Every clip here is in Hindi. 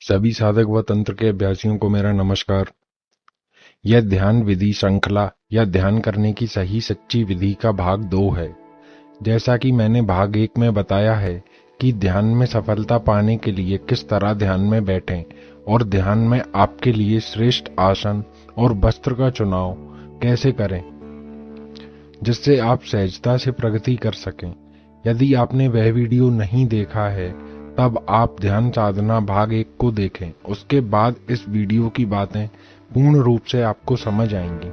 सभी साधक व तंत्र के अभ्यासियों को मेरा नमस्कार। यह ध्यान विधि श्रृंखला या ध्यान करने की सही सच्ची विधि का भाग 2 है। जैसा कि मैंने भाग 1 में बताया है कि ध्यान में सफलता पाने के लिए किस तरह ध्यान में बैठें और ध्यान में आपके लिए श्रेष्ठ आसन और वस्त्र का चुनाव कैसे करें जिससे आप सहजता से प्रगति कर सकें। यदि आपने वह वीडियो नहीं देखा है तब आप ध्यान साधना भाग 1 को देखें। उसके बाद इस वीडियो की बातें पूर्ण रूप से आपको समझ आएंगी।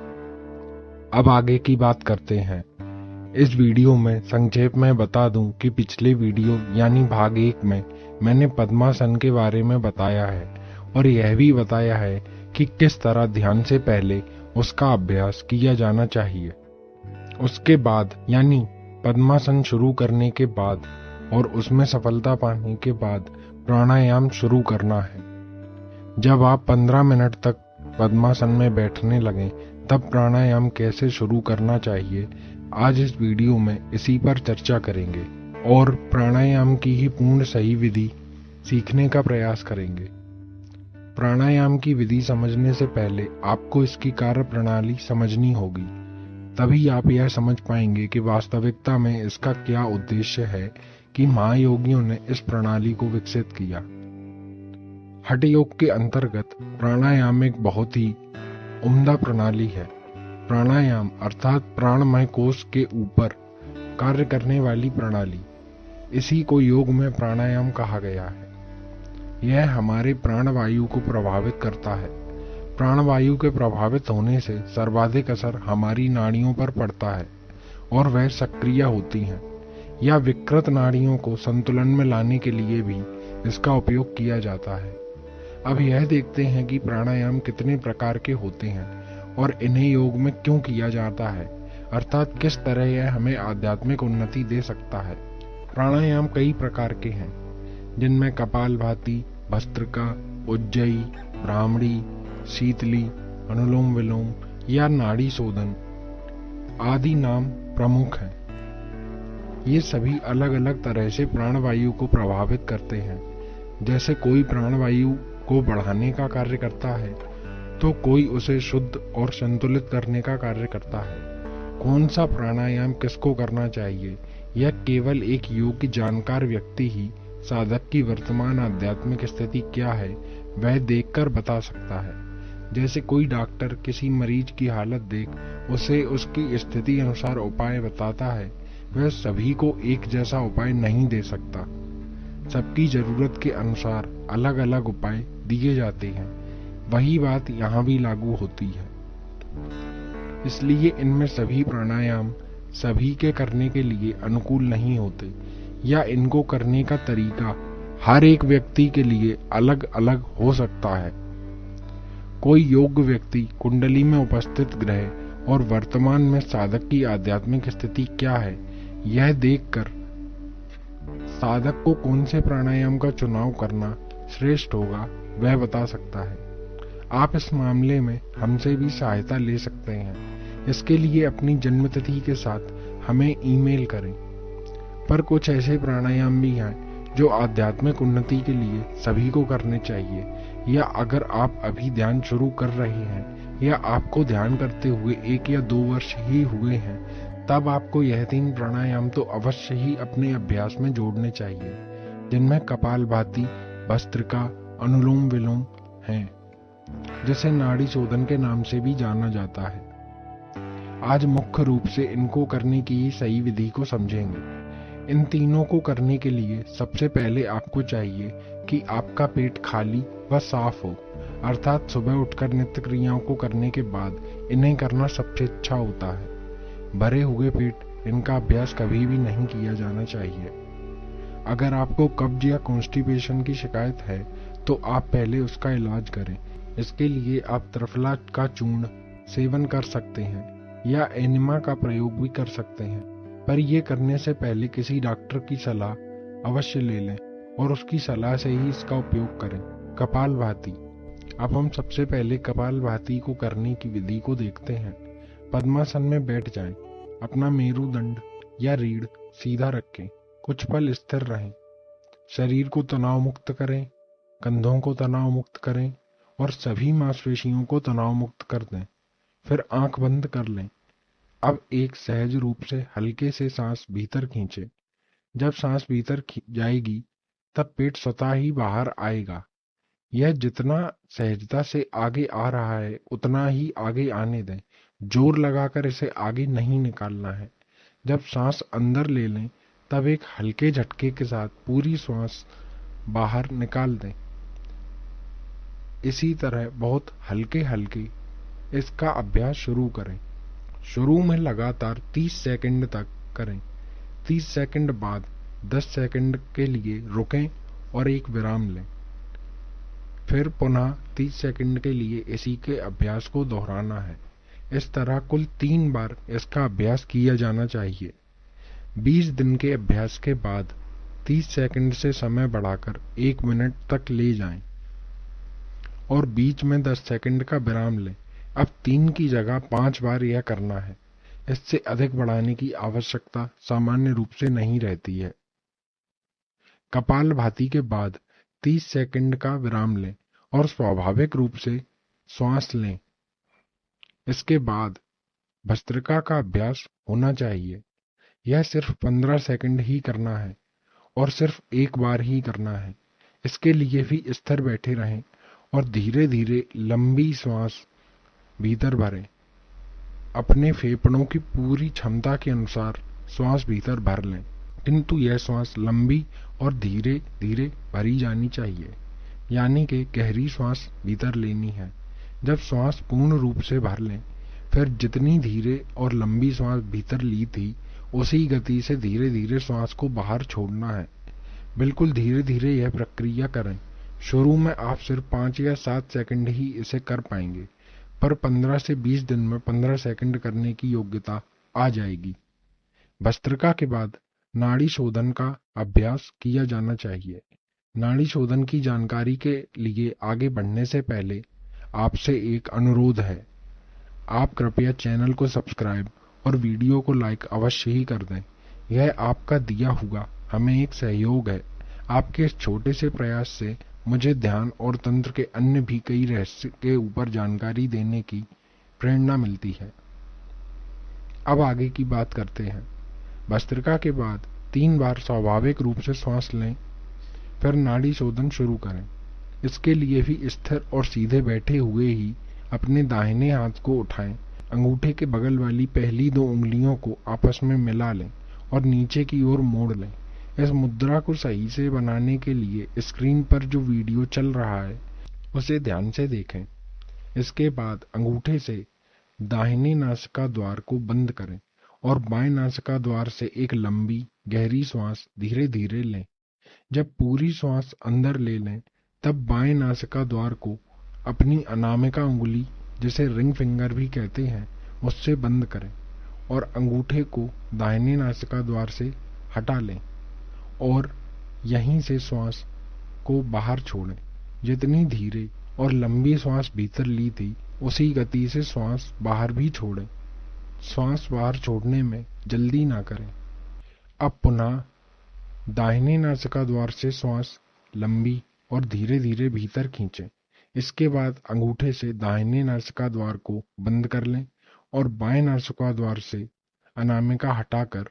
अब आगे की बात करते हैं। इस वीडियो में संक्षेप में बता दूं कि पिछले वीडियो यानी भाग 1 में मैंने पद्मासन के बारे में बताया है और यह भी बताया है कि किस तरह ध्यान से पहले उसका अभ्यास किया जाना चाहिए। उसके बाद यानी पद्मासन शुरू करने के बाद और उसमें सफलता पाने के बाद प्राणायाम शुरू करना है। जब आप 15 मिनट तक पद्मासन में बैठने लगें तब प्राणायाम कैसे शुरू करना चाहिए, आज इस वीडियो में इसी पर चर्चा करेंगे और प्राणायाम की ही पूर्ण सही विधि सीखने का प्रयास करेंगे। प्राणायाम की विधि समझने से पहले आपको इसकी कार्य प्रणाली समझनी होगी, तभी आप यह समझ पाएंगे कि वास्तविकता में इसका क्या उद्देश्य है कि महायोगियों ने इस प्रणाली को विकसित किया। हठ योग के अंतर्गत प्राणायाम एक बहुत ही उम्दा प्रणाली है। प्राणायाम अर्थात प्राणमय कोश के ऊपर कार्य करने वाली प्रणाली, इसी को योग में प्राणायाम कहा गया है। यह हमारे प्राणवायु को प्रभावित करता है। प्राणवायु के प्रभावित होने से सर्वाधिक असर हमारी नाड़ियों पर पड़ता है और वह सक्रिय होती हैं या विकृत नाड़ियों को संतुलन में लाने के लिए भी इसका उपयोग किया जाता है। अब यह देखते हैं कि प्राणायाम कितने प्रकार के होते हैं और इन्हें योग में क्यों किया जाता है, अर्थात किस तरह यह हमें आध्यात्मिक उन्नति दे सकता है। प्राणायाम कई प्रकार के हैं, जिनमें कपालभाति, भस्त्रिका, उज्जयी, भ्रामरी, शीतली, अनुलोम विलोम या नाड़ी शोधन आदि नाम प्रमुख हैं। ये सभी अलग अलग तरह से प्राणवायु को प्रभावित करते हैं। जैसे कोई प्राणवायु को बढ़ाने का कार्य करता है तो कोई उसे शुद्ध और संतुलित करने का कार्य करता है। कौन सा प्राणायाम किसको करना चाहिए, यह केवल एक योग्य जानकार व्यक्ति ही साधक की वर्तमान आध्यात्मिक स्थिति क्या है वह देखकर बता सकता है। जैसे कोई डॉक्टर किसी मरीज की हालत देख उसे उसकी स्थिति अनुसार उपाय बताता है, वह सभी को एक जैसा उपाय नहीं दे सकता। सबकी जरूरत के अनुसार अलग अलग उपाय दिए जाते हैं। वही बात यहाँ भी लागू होती है। इसलिए इनमें सभी प्राणायाम सभी के करने के लिए अनुकूल नहीं होते या इनको करने का तरीका हर एक व्यक्ति के लिए अलग अलग हो सकता है। कोई योग्य व्यक्ति कुंडली में उपस्थित ग्रह और वर्तमान में साधक की आध्यात्मिक स्थिति क्या है यह देखकर साधक को कौन से प्राणायाम का चुनाव करना श्रेष्ठ होगा वह बता सकता है। आप इस मामले में हमसे भी सहायता ले सकते हैं। इसके लिए अपनी जन्मतिथि के साथ हमें ईमेल करें। पर कुछ ऐसे प्राणायाम भी हैं जो आध्यात्मिक उन्नति के लिए सभी को करने चाहिए, या अगर आप अभी ध्यान शुरू कर रहे हैं या आपको ध्यान करते हुए 1 या 2 वर्ष ही हुए हैं तब आपको यह 3 प्राणायाम तो अवश्य ही अपने अभ्यास में जोड़ने चाहिए, जिनमें कपालभाति, भस्त्रिका, अनुलोम विलोम हैं, जिसे नाड़ी शोधन के नाम से भी जाना जाता है। आज मुख्य रूप से इनको करने की ही सही विधि को समझेंगे। इन तीनों को करने के लिए सबसे पहले आपको चाहिए कि आपका पेट खाली व साफ हो, अर्थात सुबह उठकर नित्य क्रियाओं को करने के बाद इन्हें करना सबसे अच्छा होता है। भरे हुए पेट इनका अभ्यास कभी भी नहीं किया जाना चाहिए। अगर आपको कब्ज या कॉन्स्टिपेशन की शिकायत है तो आप पहले उसका इलाज करें। इसके लिए आप त्रिफला का चूर्ण सेवन कर सकते हैं या एनिमा का प्रयोग भी कर सकते हैं, पर यह करने से पहले किसी डॉक्टर की सलाह अवश्य ले लें और उसकी सलाह से ही इसका उपयोग करें। कपालभाति। अब हम सबसे पहले कपालभाति को करने की विधि को देखते हैं। पद्मासन में बैठ जाएं। अपना मेरुदंड या रीढ़ सीधा रखें। कुछ पल स्थिर रहें। शरीर को तनाव मुक्त करें। कंधों को तनाव मुक्त करें और सभी मांसपेशियों को तनाव मुक्त कर दें। फिर आंख बंद कर लें। अब एक सहज रूप से हल्के से सांस भीतर खींचें। जब सांस भीतर जाएगी तब पेट स्वतः ही बाहर आएगा। यह जितना सहजता से आगे आ रहा है उतना ही आगे आने दें। जोर लगाकर इसे आगे नहीं निकालना है। जब सांस अंदर ले लें तब एक हल्के झटके के साथ पूरी सांस बाहर निकाल दें। इसी तरह बहुत हल्के हल्के इसका अभ्यास शुरू करें। शुरू में लगातार 30 सेकंड तक करें। 30 सेकंड बाद 10 सेकंड के लिए रुकें और एक विराम लें। फिर पुनः 30 सेकंड के लिए इसी के अभ्यास को दोहराना है। इस तरह कुल 3 बार इसका अभ्यास किया जाना चाहिए। 20 दिन के अभ्यास के बाद 30 सेकंड से समय बढ़ाकर 1 मिनट तक ले जाएं और बीच में 10 सेकंड का विराम लें। अब 3 की जगह 5 बार यह करना है। इससे अधिक बढ़ाने की आवश्यकता सामान्य रूप से नहीं रहती है। कपालभाति के बाद 30 सेकंड का विराम लें और स्वाभाविक रूप से श्वास लें। इसके बाद भस्त्रिका का अभ्यास होना चाहिए। यह सिर्फ 15 सेकंड ही करना है और सिर्फ एक बार ही करना है। इसके लिए भी स्थिर बैठे रहें और धीरे धीरे लंबी श्वास भीतर भरें। अपने फेफड़ों की पूरी क्षमता के अनुसार श्वास भीतर भर लें, किंतु यह श्वास लंबी और धीरे धीरे भरी जानी चाहिए, यानी कि गहरी श्वास भीतर लेनी है। जब श्वास पूर्ण रूप से भर लें, फिर जितनी धीरे और लंबी श्वास भीतर ली थी उसी गति से धीरे धीरे श्वास को बाहर छोड़ना है। बिल्कुल धीरे धीरे यह प्रक्रिया करें। शुरू में आप सिर्फ 5 या 7 सेकंड ही इसे कर पाएंगे, पर 15 से 20 दिन में 15 सेकंड करने की योग्यता आ जाएगी। भस्त्रिका के बाद नाड़ी शोधन का अभ्यास किया जाना चाहिए। नाड़ी शोधन की जानकारी के लिए आगे बढ़ने से पहले आपसे एक अनुरोध है। आप कृपया चैनल को सब्सक्राइब और वीडियो को लाइक अवश्य ही कर दें। यह आपका दिया हुआ हमें एक सहयोग है। आपके इस छोटे से प्रयास से मुझे ध्यान और तंत्र के अन्य भी कई रहस्य के ऊपर जानकारी देने की प्रेरणा मिलती है। अब आगे की बात करते हैं। भस्त्रिका के बाद 3 बार स्वाभाविक रूप से श्वास लें, फिर नाड़ी शोधन शुरू करें। इसके लिए भी स्थिर और सीधे बैठे हुए ही अपने दाहिने हाथ को उठाएं। अंगूठे के बगल वाली पहली 2 उंगलियों को आपस में मिला लें और नीचे की ओर मोड़ लें। इस मुद्रा को सही से बनाने के लिए स्क्रीन पर जो वीडियो चल रहा है उसे ध्यान से देखें। इसके बाद अंगूठे से दाहिने नासिका द्वार को बंद करें और बाएं नासिका द्वार से एक लंबी गहरी श्वास धीरे धीरे लें। जब पूरी श्वास अंदर ले लें तब बाएं नासिका द्वार को अपनी अनामिका उंगली, जिसे रिंग फिंगर भी कहते हैं, उससे बंद करें और अंगूठे को दाहिने नासिका द्वार से हटा लें और यहीं से श्वास को बाहर छोड़ें। जितनी धीरे और लंबी श्वास भीतर ली थी उसी गति से श्वास बाहर भी छोड़ें। श्वास बाहर छोड़ने में जल्दी ना करें। अब पुनः दाहिने नासिका द्वार से श्वास लंबी और धीरे धीरे भीतर खींचें। इसके बाद अंगूठे से दाहिने नासिका द्वार को बंद कर लें और बाएं नासिका द्वार से अनामिका हटाकर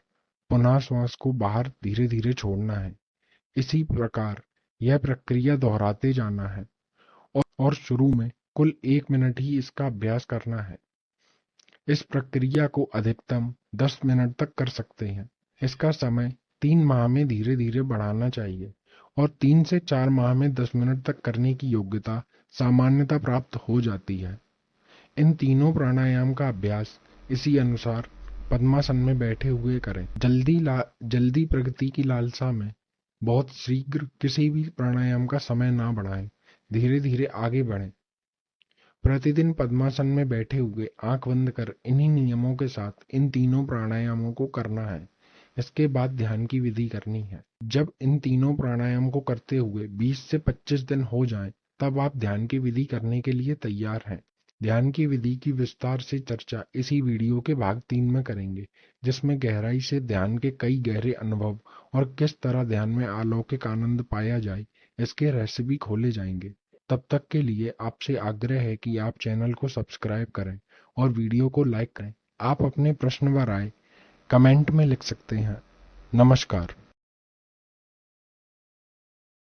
पुनः श्वास को बाहर धीरे धीरे छोड़ना है। इसी प्रकार यह प्रक्रिया दोहराते जाना है और शुरू में कुल 1 मिनट ही इसका अभ्यास करना है। इस प्रक्रिया को अधिकतम 10 मिनट तक कर सकते हैं। इसका समय 3 माह में धीरे धीरे बढ़ाना चाहिए और 3 से 4 माह में 10 मिनट तक करने की योग्यता सामान्यता प्राप्त हो जाती है। इन तीनों प्राणायाम का अभ्यास इसी अनुसार पद्मासन में बैठे हुए करें। जल्दी प्रगति की लालसा में बहुत शीघ्र किसी भी प्राणायाम का समय ना बढ़ाएं। धीरे धीरे आगे बढ़ें। प्रतिदिन पद्मासन में बैठे हुए आंख बंद कर इन्हीं नियमों के साथ इन तीनों प्राणायामों को करना है। इसके बाद ध्यान की विधि करनी है। जब इन तीनों प्राणायाम को करते हुए 20 से 25 दिन हो जाएं, तब आप ध्यान की विधि करने के लिए तैयार हैं। ध्यान की विधि की विस्तार से चर्चा इसी वीडियो के भाग 3 में करेंगे, जिसमें गहराई से ध्यान के कई गहरे अनुभव और किस तरह ध्यान में अलौकिक आनंद पाया जाए, इसके रहस्य भी खोले जाएंगे। तब तक के लिए आपसे आग्रह है कि आप चैनल को सब्सक्राइब करें और वीडियो को लाइक करें। आप अपने प्रश्न व राय कमेंट में लिख सकते हैं। नमस्कार।